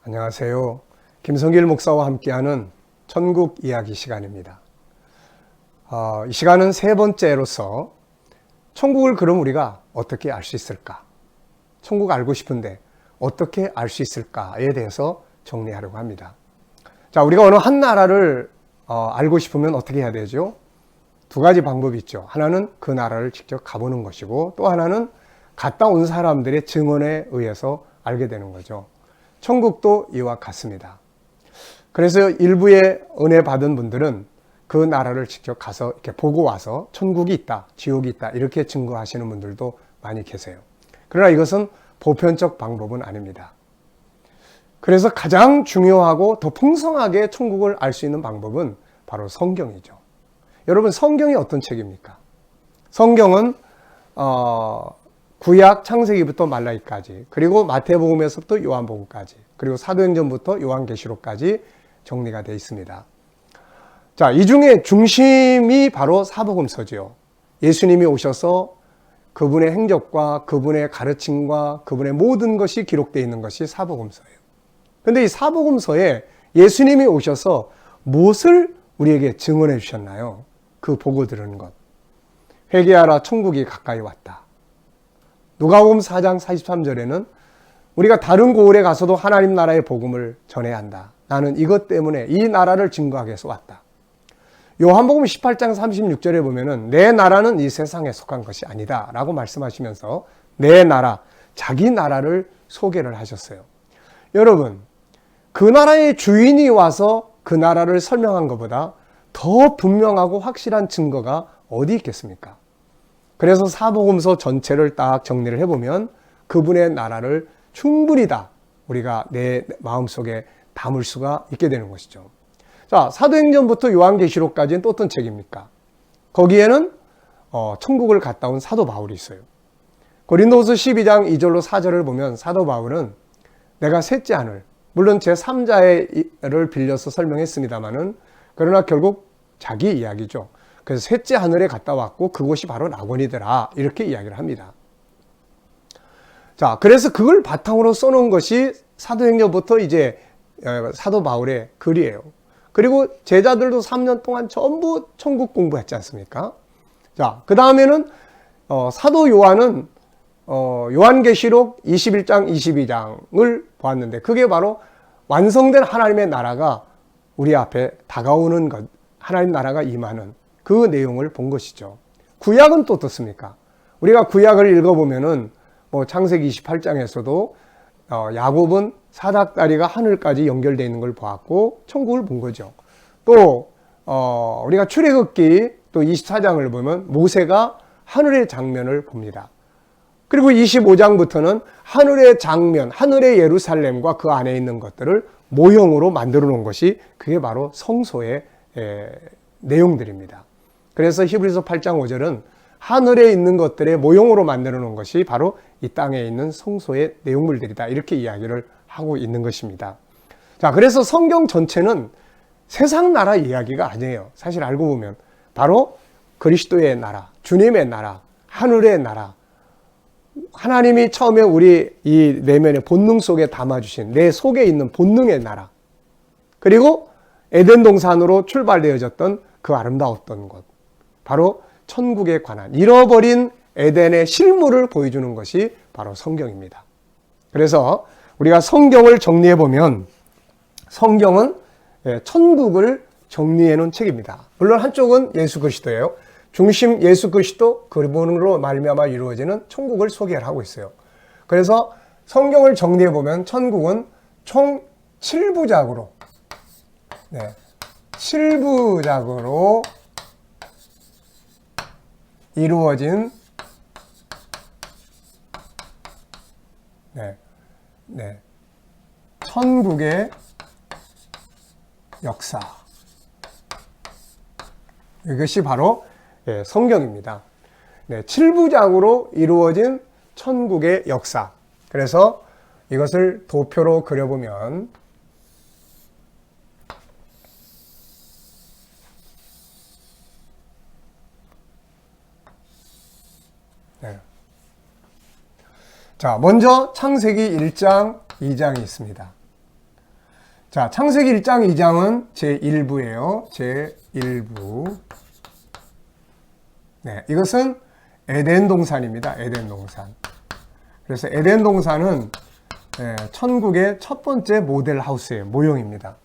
안녕하세요. 김성길 목사와 함께하는 천국 이야기 시간입니다. 이 시간은 세 번째로서 천국을 그럼 우리가 어떻게 알 수 있을까? 천국 알고 싶은데 어떻게 알 수 있을까에 대해서 정리하려고 합니다. 자, 우리가 어느 한 나라를 알고 싶으면 어떻게 해야 되죠? 두 가지 방법이 있죠. 하나는 그 나라를 직접 가보는 것이고, 또 하나는 갔다 온 사람들의 증언에 의해서 알게 되는 거죠. 천국도 이와 같습니다. 그래서 일부의 은혜 받은 분들은 그 나라를 직접 가서 이렇게 보고 와서 천국이 있다, 지옥이 있다 이렇게 증거하시는 분들도 많이 계세요. 그러나 이것은 보편적 방법은 아닙니다. 그래서 가장 중요하고 더 풍성하게 천국을 알 수 있는 방법은 바로 성경이죠. 여러분, 성경이 어떤 책입니까? 성경은 구약 창세기부터 말라기까지, 그리고 마태복음에서부터 요한복음까지, 그리고 사도행전부터 요한계시록까지 정리가 되어 있습니다. 자, 이 중에 중심이 바로 사복음서지요. 예수님이 오셔서 그분의 행적과 그분의 가르침과 그분의 모든 것이 기록되어 있는 것이 사복음서예요. 그런데 이 사복음서에 예수님이 오셔서 무엇을 우리에게 증언해 주셨나요? 그 보고 들은 것. 회개하라, 천국이 가까이 왔다. 누가복음 4장 43절에는 우리가 다른 고을에 가서도 하나님 나라의 복음을 전해야 한다. 나는 이것 때문에 이 나라를 증거하기 위해서 왔다. 요한복음 18장 36절에 보면은 내 나라는 이 세상에 속한 것이 아니다 라고 말씀하시면서 내 나라, 자기 나라를 소개를 하셨어요. 여러분, 그 나라의 주인이 와서 그 나라를 설명한 것보다 더 분명하고 확실한 증거가 어디 있겠습니까? 그래서 사복음서 전체를 딱 정리를 해보면 그분의 나라를 충분히 다 우리가 내 마음속에 담을 수가 있게 되는 것이죠. 자, 사도행전부터 요한계시록까지는 또 어떤 책입니까? 거기에는 천국을 갔다 온 사도 바울이 있어요. 고린도후서 12장 2절로 4절을 보면 사도 바울은 내가 셋째 하늘, 물론 제3자를 빌려서 설명했습니다마는 그러나 결국 자기 이야기죠. 그래서 셋째 하늘에 갔다 왔고 그곳이 바로 낙원이더라 이렇게 이야기를 합니다. 자, 그래서 그걸 바탕으로 써놓은 것이 사도행전부터 이제 사도 바울의 글이에요. 그리고 제자들도 3년 동안 전부 천국 공부했지 않습니까? 자, 그 다음에는 사도 요한은 요한계시록 21장 22장을 보았는데 그게 바로 완성된 하나님의 나라가 우리 앞에 다가오는 것, 하나님 나라가 임하는 그 내용을 본 것이죠. 구약은 또 어떻습니까? 우리가 구약을 읽어보면은 창세기 28장에서도 야곱은 사닥다리가 하늘까지 연결되어 있는 걸 보았고 천국을 본 거죠. 또 우리가 출애굽기 또 24장을 보면 모세가 하늘의 장면을 봅니다. 그리고 25장부터는 하늘의 장면, 하늘의 예루살렘과 그 안에 있는 것들을 모형으로 만들어 놓은 것이 그게 바로 성소의 내용들입니다. 그래서 히브리서 8장 5절은 하늘에 있는 것들의 모형으로 만들어 놓은 것이 바로 이 땅에 있는 성소의 내용물들이다. 이렇게 이야기를 하고 있는 것입니다. 자, 그래서 성경 전체는 세상 나라 이야기가 아니에요. 사실 알고 보면 바로 그리스도의 나라, 주님의 나라, 하늘의 나라, 하나님이 처음에 우리 이 내면의 본능 속에 담아주신 내 속에 있는 본능의 나라, 그리고 에덴 동산으로 출발되어졌던 그 아름다웠던 곳, 바로 천국에 관한 잃어버린 에덴의 실물을 보여주는 것이 바로 성경입니다. 그래서 우리가 성경을 정리해 보면 성경은 천국을 정리해 놓은 책입니다. 물론 한쪽은 예수 그리스도예요. 중심 예수 그리스도 그분으로 말미암아 이루어지는 천국을 소개를 하고 있어요. 그래서 성경을 정리해 보면 천국은 총 7부작으로 7부작으로 이루어진 천국의 역사, 이것이 바로 성경입니다. 7부작으로 이루어진 천국의 역사. 그래서 이것을 도표로 그려보면 자, 먼저 창세기 1장, 2장이 있습니다. 자, 창세기 1장, 2장은 제1부예요. 제1부. 네, 이것은 에덴 동산입니다. 에덴 동산. 그래서 에덴 동산은 천국의 첫 번째 모델 하우스의 모형입니다.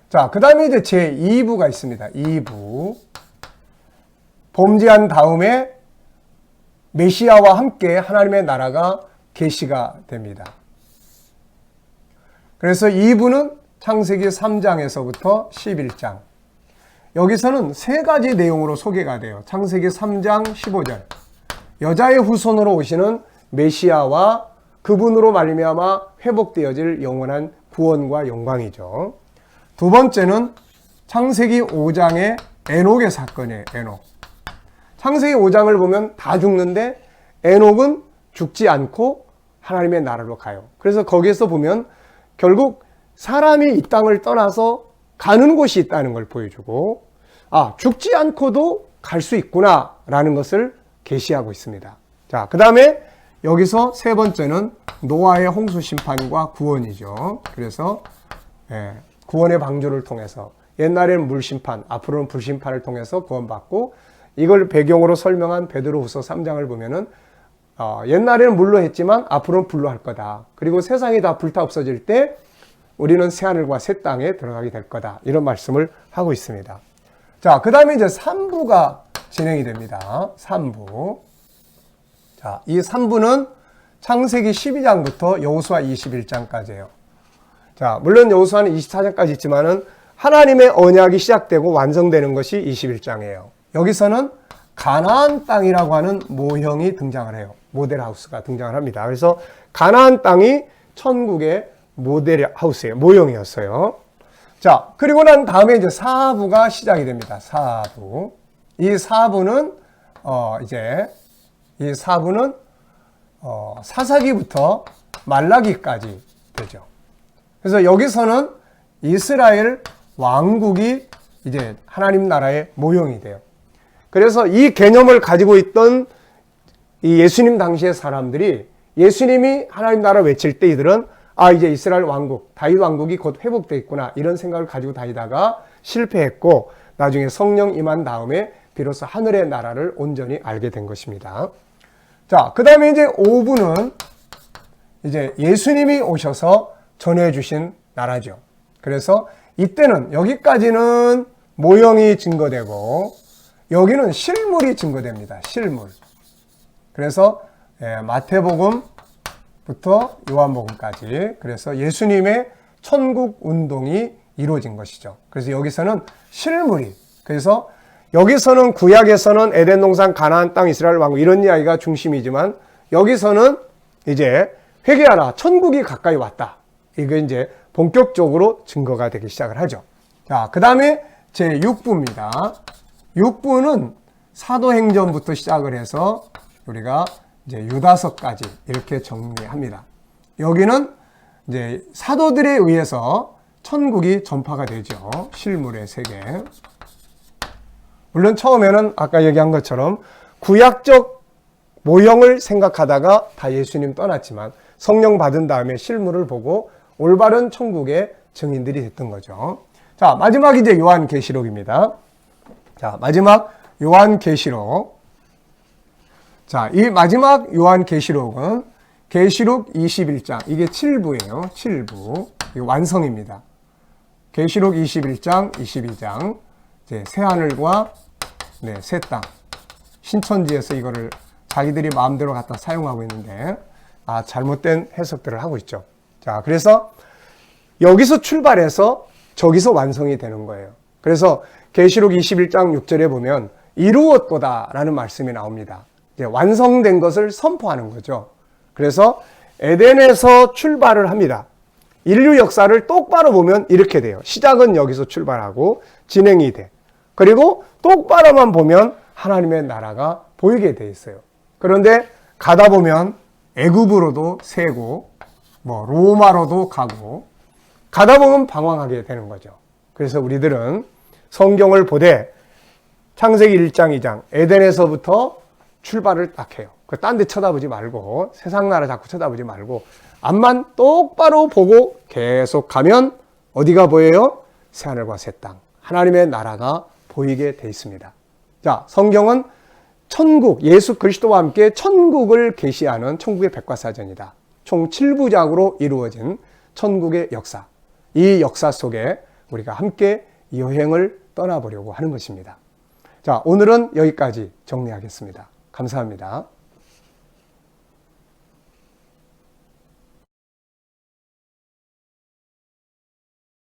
자, 그 다음에 이제 제2부가 있습니다. 2부. 범죄한 다음에 메시아와 함께 하나님의 나라가 계시가 됩니다. 그래서 2부는 창세기 3장에서부터 11장. 여기서는 세 가지 내용으로 소개가 돼요. 창세기 3장 15절. 여자의 후손으로 오시는 메시아와 그분으로 말미암아 회복되어질 영원한 구원과 영광이죠. 두 번째는 창세기 5장의 에녹의 사건이에요. 에녹. 창세기 5장을 보면 다 죽는데 에녹은 죽지 않고 하나님의 나라로 가요. 그래서 거기에서 보면 결국 사람이 이 땅을 떠나서 가는 곳이 있다는 걸 보여주고, 아, 죽지 않고도 갈 수 있구나라는 것을 계시하고 있습니다. 자, 그 다음에 여기서 세 번째는 노아의 홍수 심판과 구원이죠. 그래서 구원의 방주를 통해서, 옛날에는 물 심판, 앞으로는 불 심판을 통해서 구원받고, 이걸 배경으로 설명한 베드로후서 3장을 보면은 옛날에는 물로 했지만 앞으로는 불로 할 거다. 그리고 세상이 다 불타 없어질 때 우리는 새하늘과 새 땅에 들어가게 될 거다. 이런 말씀을 하고 있습니다. 자, 그 다음에 이제 3부가 진행이 됩니다. 3부. 자, 이 3부는 창세기 12장부터 여호수아 21장까지예요. 자, 물론 여호수아는 24장까지 있지만은 하나님의 언약이 시작되고 완성되는 것이 21장이에요. 여기서는 가나안 땅이라고 하는 모형이 등장을 해요. 모델하우스가 등장을 합니다. 그래서 가나안 땅이 천국의 모델하우스의 모형이었어요. 자, 그리고 난 다음에 이제 4부가 시작이 됩니다. 4부. 이 4부는 사사기부터 말라기까지 되죠. 그래서 여기서는 이스라엘 왕국이 이제 하나님 나라의 모형이 돼요. 그래서 이 개념을 가지고 있던 이 예수님 당시의 사람들이 예수님이 하나님 나라 외칠 때 이들은 아, 이제 이스라엘 왕국, 다윗 왕국이 곧 회복되어 있구나, 이런 생각을 가지고 다니다가 실패했고, 나중에 성령 임한 다음에 비로소 하늘의 나라를 온전히 알게 된 것입니다. 자, 그 다음에 이제 5부는 이제 예수님이 오셔서 전해주신 나라죠. 그래서 이때는 여기까지는 모형이 증거되고, 여기는 실물이 증거됩니다. 실물. 그래서 마태복음부터 요한복음까지, 그래서 예수님의 천국 운동이 이루어진 것이죠. 그래서 여기서는 실물이, 그래서 여기서는 구약에서는 에덴 동산, 가나안 땅, 이스라엘 왕국 이런 이야기가 중심이지만, 여기서는 이제 회개하라, 천국이 가까이 왔다. 이게 이제 본격적으로 증거가 되기 시작을 하죠. 자, 그 다음에 제 6부입니다. 6부는 사도행전부터 시작을 해서 우리가 이제 유다서까지 이렇게 정리합니다. 여기는 이제 사도들에 의해서 천국이 전파가 되죠. 실물의 세계. 물론 처음에는 아까 얘기한 것처럼 구약적 모형을 생각하다가 다 예수님 떠났지만 성령 받은 다음에 실물을 보고 올바른 천국의 증인들이 됐던 거죠. 자, 마지막 이제 요한계시록입니다. 자, 마지막 요한계시록. 자, 이 마지막 요한계시록은 계시록 21장, 이게 7부예요. 7부. 이게 완성입니다. 계시록 21장, 22장. 이제 새하늘과 새 땅. 신천지에서 이거를 자기들이 마음대로 갖다 사용하고 있는데, 잘못된 해석들을 하고 있죠. 자, 그래서 여기서 출발해서 저기서 완성이 되는 거예요. 그래서 계시록 21장 6절에 보면 이루었도다라는 말씀이 나옵니다. 이제 완성된 것을 선포하는 거죠. 그래서 에덴에서 출발을 합니다. 인류 역사를 똑바로 보면 이렇게 돼요. 시작은 여기서 출발하고 진행이 돼. 그리고 똑바로만 보면 하나님의 나라가 보이게 돼 있어요. 그런데 가다 보면 애굽으로도 새고 로마로도 가고 가다 보면 방황하게 되는 거죠. 그래서 우리들은 성경을 보되 창세기 1장, 2장 에덴에서부터 출발을 딱 해요. 딴 데 쳐다보지 말고 세상 나라 자꾸 쳐다보지 말고 앞만 똑바로 보고 계속 가면 어디가 보여요? 새하늘과 새 땅. 하나님의 나라가 보이게 돼 있습니다. 자, 성경은 천국, 예수 그리스도와 함께 천국을 계시하는 천국의 백과사전이다. 총 7부작으로 이루어진 천국의 역사. 이 역사 속에 우리가 함께 여행을 떠나보려고 하는 것입니다. 자, 오늘은 여기까지 정리하겠습니다. 감사합니다.